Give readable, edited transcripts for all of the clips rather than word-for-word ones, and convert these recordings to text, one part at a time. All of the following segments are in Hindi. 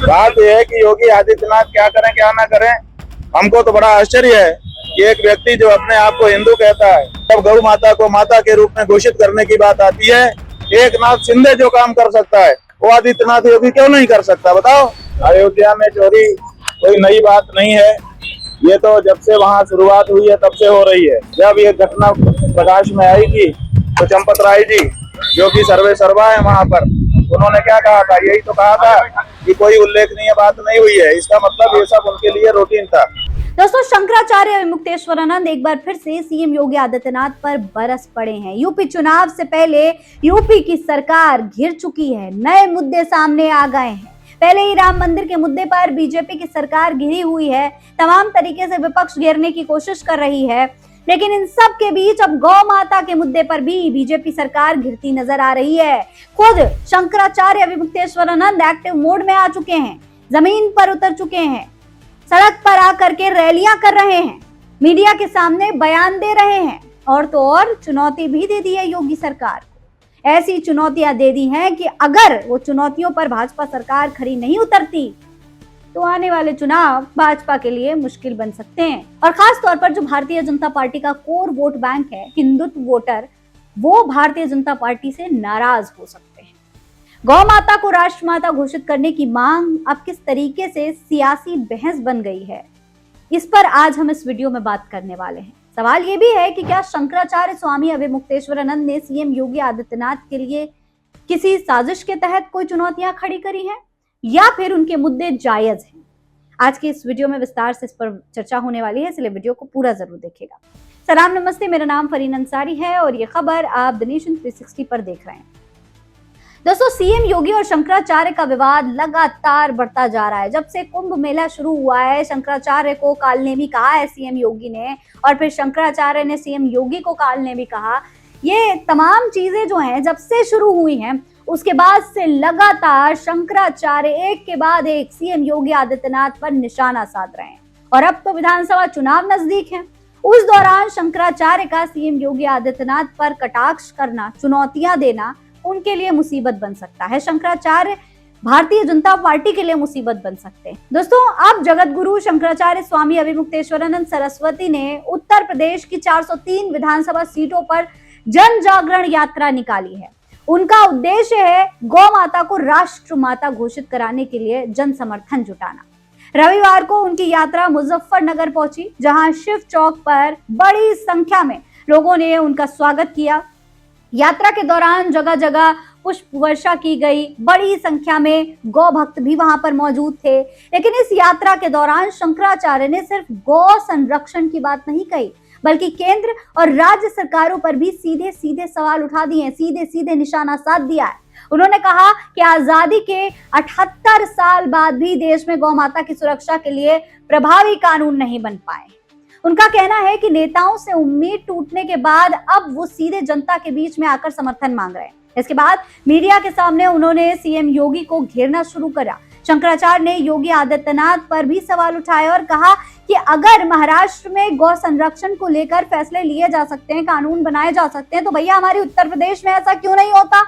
बात यह है कि योगी आदित्यनाथ क्या करें क्या ना करें, हमको तो बड़ा आश्चर्य है कि एक व्यक्ति जो अपने आप को हिंदू कहता है, तब गौ माता को माता के रूप में घोषित करने की बात आती है। एक नाथ शिंदे जो काम कर सकता है वो आदित्यनाथ योगी क्यों नहीं कर सकता, बताओ। अयोध्या में चोरी कोई नई बात नहीं है, ये तो जब से वहाँ शुरुआत हुई है तब से हो रही है। जब ये घटना प्रकाश में आई थी तो चंपत राय जी जो कि सर्वे सर्वा है वहाँ पर, उन्होंने क्या कहा था, यही तो कहा था कि कोई उल्लेखनीय बात नहीं हुई है। इसका मतलब ये सब उनके लिए रूटीन था। दोस्तों, शंकराचार्य मुक्तेश्वरानंद एक बार फिर से सीएम योगी आदित्यनाथ पर बरस पड़े हैं। यूपी चुनाव से पहले यूपी की सरकार घिर चुकी है, नए मुद्दे सामने आ गए हैं। पहले ही राम मंदिर के मुद्दे पर बीजेपी की सरकार घिरी हुई है, तमाम तरीके से विपक्ष घेरने की कोशिश कर रही है, लेकिन इन सब के बीच अब गौ माता के मुद्दे पर भी बीजेपी सरकार घिरती नजर आ रही है। खुद शंकराचार्य मुक्तेश्वरानंद एक्टिव मोड में आ चुके हैं, जमीन पर उतर चुके हैं, सड़क पर आकर के रैलियां कर रहे हैं, मीडिया के सामने बयान दे रहे हैं, और तो और चुनौती भी दे दी है योगी सरकार को। ऐसी चुनौतियां दे दी हैं कि अगर वो चुनौतियों पर भाजपा सरकार खरी नहीं उतरती तो आने वाले चुनाव भाजपा के लिए मुश्किल बन सकते हैं। और खास तौर पर जो भारतीय जनता पार्टी का कोर वोट बैंक है, हिंदुत्व वोटर, वो भारतीय जनता पार्टी से नाराज हो सकते हैं। गौ माता को राष्ट्रमाता घोषित करने की मांग अब किस तरीके से सियासी बहस बन गई है, इस पर आज हम इस वीडियो में बात करने वाले हैं। सवाल ये भी है कि क्या शंकराचार्य स्वामी अभिमुक्तेश्वरानंद ने सीएम योगी आदित्यनाथ के लिए किसी साजिश के तहत कोई चुनौतियां खड़ी करी हैं, या फिर उनके मुद्दे जायज हैं। आज के इस वीडियो में विस्तार से इस पर चर्चा होने वाली है, इसलिए वीडियो को पूरा जरूर देखिएगा। सलाम नमस्ते, मेरा नाम फरीन अंसारी है और ये खबर आप द नेशन 360 पर देख रहे हैं। दोस्तों, सीएम योगी और शंकराचार्य का विवाद लगातार बढ़ता जा रहा है। जब से कुंभ मेला शुरू हुआ है, शंकराचार्य को कालनेमी कहा है सीएम योगी ने, और फिर शंकराचार्य ने सीएम योगी को कालनेमी कहा। ये तमाम चीजें जो हैं जब से शुरू हुई हैं, उसके बाद से लगातार शंकराचार्य एक के बाद एक सीएम योगी आदित्यनाथ पर निशाना साध रहे हैं। और अब तो विधानसभा चुनाव नजदीक है, उस दौरान शंकराचार्य का सीएम योगी आदित्यनाथ पर कटाक्ष करना, चुनौतियां देना उनके लिए मुसीबत बन सकता है। शंकराचार्य भारतीय जनता पार्टी के लिए मुसीबत बन सकते हैं। दोस्तों, अब जगत गुरु शंकराचार्य स्वामी अभिमुक्तेश्वरानंद सरस्वती ने उत्तर प्रदेश की 403 विधानसभा सीटों पर जन जागरण यात्रा निकाली है। उनका उद्देश्य है गौ माता को राष्ट्र माता घोषित कराने के लिए जन समर्थन जुटाना। रविवार को उनकी यात्रा मुजफ्फरनगर पहुंची, जहां शिव चौक पर बड़ी संख्या में लोगों ने उनका स्वागत किया। यात्रा के दौरान जगह जगह पुष्प वर्षा की गई, बड़ी संख्या में गौ भक्त भी वहां पर मौजूद थे। लेकिन इस यात्रा के दौरान शंकराचार्य ने सिर्फ गौ संरक्षण की बात नहीं कही, बल्कि केंद्र और राज्य सरकारों पर भी सीधे सीधे सवाल उठा दिए, सीधे सीधे निशाना साध दिया है। उन्होंने कहा कि आजादी के 78 साल बाद भी देश में गौ माता की सुरक्षा के लिए प्रभावी कानून नहीं बन पाए। उनका कहना है कि नेताओं से उम्मीद टूटने के बाद अब वो सीधे जनता के बीच में आकर समर्थन मांग रहे हैं। इसके बाद मीडिया के सामने उन्होंने सीएम योगी को घेरना शुरू करा। शंकराचार्य ने योगी आदित्यनाथ पर भी सवाल उठाए और कहा कि अगर महाराष्ट्र में गौ संरक्षण को लेकर फैसले लिए जा सकते हैं, कानून बनाए जा सकते हैं, तो भैया हमारे उत्तर प्रदेश में ऐसा क्यों नहीं होता।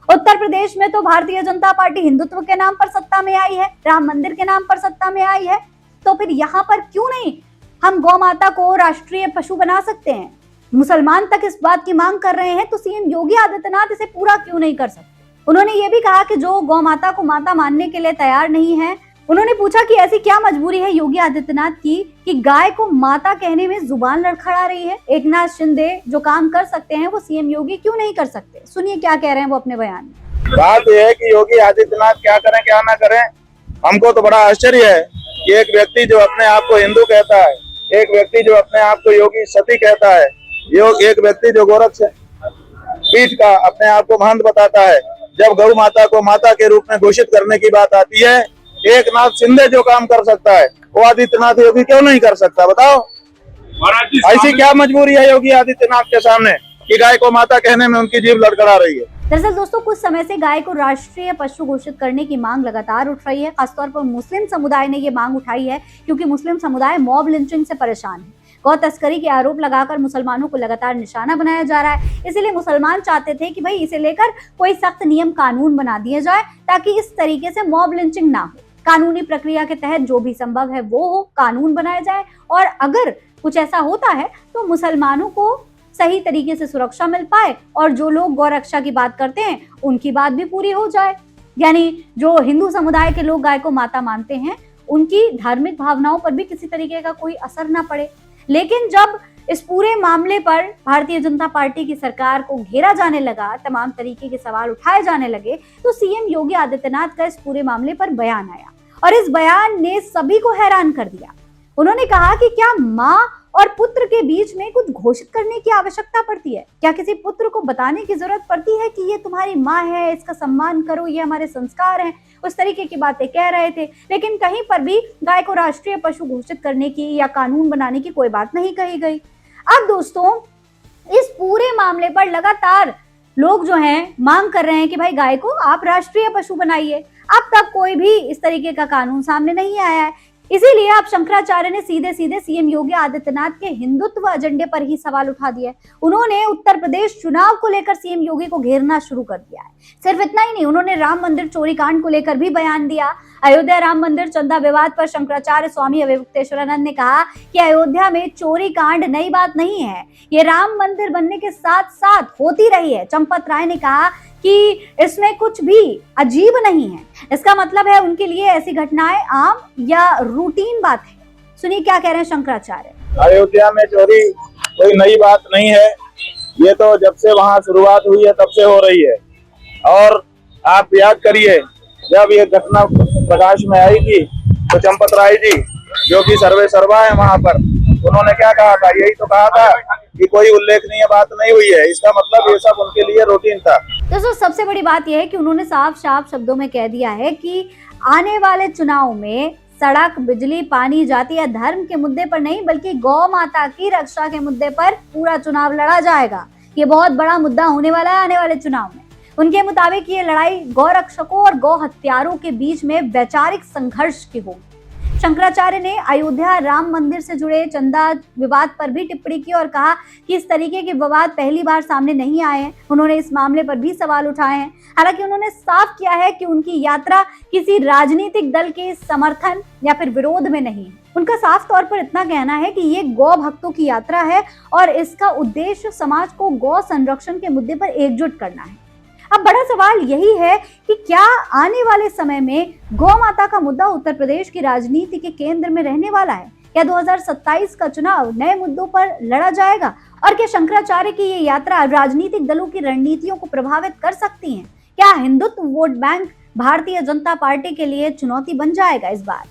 उत्तर प्रदेश में तो भारतीय जनता पार्टी हिंदुत्व के नाम पर सत्ता में आई है, राम मंदिर के नाम पर सत्ता में आई है, तो फिर यहाँ पर क्यों नहीं हम गौ माता को राष्ट्रीय पशु बना सकते हैं। मुसलमान तक इस बात की मांग कर रहे हैं, तो सीएम योगी आदित्यनाथ इसे पूरा क्यों नहीं कर सकते। उन्होंने ये भी कहा कि जो गौ माता को माता मानने के लिए तैयार नहीं है, उन्होंने पूछा कि ऐसी क्या मजबूरी है योगी आदित्यनाथ की कि गाय को माता कहने में जुबान लड़खड़ा रही है। एक नाथ शिंदे जो काम कर सकते हैं वो सीएम योगी क्यों नहीं कर सकते। सुनिए क्या कह रहे हैं वो अपने बयान में। बात यह है कि योगी आदित्यनाथ क्या करें क्या ना करें, हमको तो बड़ा आश्चर्य है कि एक व्यक्ति जो अपने आप को हिंदू कहता है, एक व्यक्ति जो अपने आप को योगी सती कहता है, एक व्यक्ति जो गोरक्ष पीठ का अपने आप को महंत बताता है, जब गौ माता को माता के रूप में घोषित करने की बात आती है, एक नाथ शिंदे जो काम कर सकता है वो आदित्यनाथ योगी क्यों नहीं कर सकता, बताओ। ऐसी क्या मजबूरी है योगी आदित्यनाथ के सामने कि गाय को माता कहने में उनकी जीभ लड़खड़ा रही है। दरअसल दोस्तों, कुछ समय से गाय को राष्ट्रीय पशु घोषित करने की मांग लगातार उठ रही है। खासतौर पर मुस्लिम समुदाय ने ये मांग उठाई है, क्योंकि मुस्लिम समुदाय मॉब लिंचिंग से परेशान है। गौ तस्करी के आरोप लगाकर मुसलमानों को लगातार निशाना बनाया जा रहा है। इसीलिए मुसलमान चाहते थे कि भाई इसे लेकर कोई सख्त नियम कानून बना दिए जाए, ताकि इस तरीके से मॉब लिंचिंग ना हो। कानूनी प्रक्रिया के तहत जो भी संभव है वो हो, कानून बनाया जाए और अगर कुछ ऐसा होता है तो मुसलमानों को सही तरीके से सुरक्षा मिल पाए और जो लोग गौ रक्षा की बात करते हैं उनकी बात भी पूरी हो जाए। यानी जो हिंदू समुदाय के लोग गाय को माता मानते हैं उनकी धार्मिक भावनाओं पर भी किसी तरीके का कोई असर ना पड़े। लेकिन जब इस पूरे मामले पर भारतीय जनता पार्टी की सरकार को घेरा जाने लगा, तमाम तरीके के सवाल उठाए जाने लगे, तो सीएम योगी आदित्यनाथ का इस पूरे मामले पर बयान आया और इस बयान ने सभी को हैरान कर दिया। उन्होंने कहा कि क्या माँ और पुत्र के बीच में कुछ घोषित करने की आवश्यकता पड़ती है? क्या किसी पुत्र को बताने की जरूरत पड़ती है कि ये तुम्हारी माँ है, इसका सम्मान करो, ये हमारे संस्कार हैं? उस तरीके की बातें कह रहे थे, लेकिन कहीं पर भी गाय को राष्ट्रीय पशु घोषित करने की या कानून बनाने की कोई बात नहीं कही गई। अब दोस्तों, इस पूरे मामले पर लगातार लोग जो हैं मांग कर रहे हैं कि भाई गाय को आप राष्ट्रीय पशु बनाइए। अब तक कोई भी इस तरीके का कानून सामने नहीं आया है, इसीलिए अब शंकराचार्य ने सीधे सीधे सीएम योगी आदित्यनाथ के हिंदुत्व एजेंडे पर ही सवाल उठा दिया है। उन्होंने उत्तर प्रदेश चुनाव को लेकर सीएम योगी को घेरना शुरू कर दिया है। सिर्फ इतना ही नहीं, उन्होंने राम मंदिर चोरी कांड को लेकर भी बयान दिया। अयोध्या राम मंदिर चंदा विवाद पर शंकराचार्य स्वामी अविमुक्तेश्वरानंद ने कहा कि अयोध्या में चोरी कांड नई बात नहीं है, ये राम मंदिर बनने के साथ साथ होती रही है। चंपत राय ने कहा कि इसमें कुछ भी अजीब नहीं है, इसका मतलब है उनके लिए ऐसी घटनाएं आम या रूटीन बात है। सुनिए क्या कह रहे हैं शंकराचार्य। अयोध्या में चोरी कोई नई बात नहीं है, ये तो जब से वहाँ शुरुआत हुई है तब से हो रही है। और आप याद करिए, जब ये घटना प्रकाश में आई थी तो चंपत राय जी जो कि सर्वे सर्वा है वहाँ पर, उन्होंने क्या कहा था? यही तो कहा था कि कोई उल्लेखनीय बात नहीं हुई है। इसका मतलब ये सब उनके लिए रूटीन था। दोस्तों, सबसे बड़ी बात यह है कि उन्होंने साफ साफ शब्दों में कह दिया है कि आने वाले चुनाव में सड़क, बिजली, पानी, जाति या धर्म के मुद्दे पर नहीं बल्कि गौ माता की रक्षा के मुद्दे पर पूरा चुनाव लड़ा जाएगा। ये बहुत बड़ा मुद्दा होने वाला है आने वाले चुनाव में। उनके मुताबिक ये लड़ाई गौ रक्षकों और गौ हत्यारों के बीच में वैचारिक संघर्ष की होगी। शंकराचार्य ने अयोध्या राम मंदिर से जुड़े चंदा विवाद पर भी टिप्पणी की और कहा कि इस तरीके के विवाद पहली बार सामने नहीं आए हैं। उन्होंने इस मामले पर भी सवाल उठाए हैं। हालांकि उन्होंने साफ किया है कि उनकी यात्रा किसी राजनीतिक दल के समर्थन या फिर विरोध में नहीं है। उनका साफ तौर पर इतना कहना है कि ये गौ भक्तों की यात्रा है और इसका उद्देश्य समाज को गौ संरक्षण के मुद्दे पर एकजुट करना है। अब बड़ा सवाल यही है कि क्या आने वाले समय में गौ माता का मुद्दा उत्तर प्रदेश की राजनीति के केंद्र में रहने वाला है? क्या 2027 का चुनाव नए मुद्दों पर लड़ा जाएगा? और क्या शंकराचार्य की ये यात्रा राजनीतिक दलों की रणनीतियों को प्रभावित कर सकती है? क्या Hindutva vote bank Bharatiya Janata party के लिए चुनौती बन जाएगा इस बार?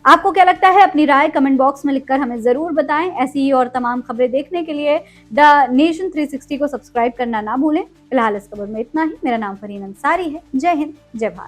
आपको क्या लगता है? अपनी राय कमेंट बॉक्स में लिखकर हमें जरूर बताएं। ऐसी ही और तमाम खबरें देखने के लिए द नेशन 360 को सब्सक्राइब करना ना भूलें। फिलहाल इस खबर में इतना ही। मेरा नाम फरीन अंसारी है। जय हिंद, जय भारत।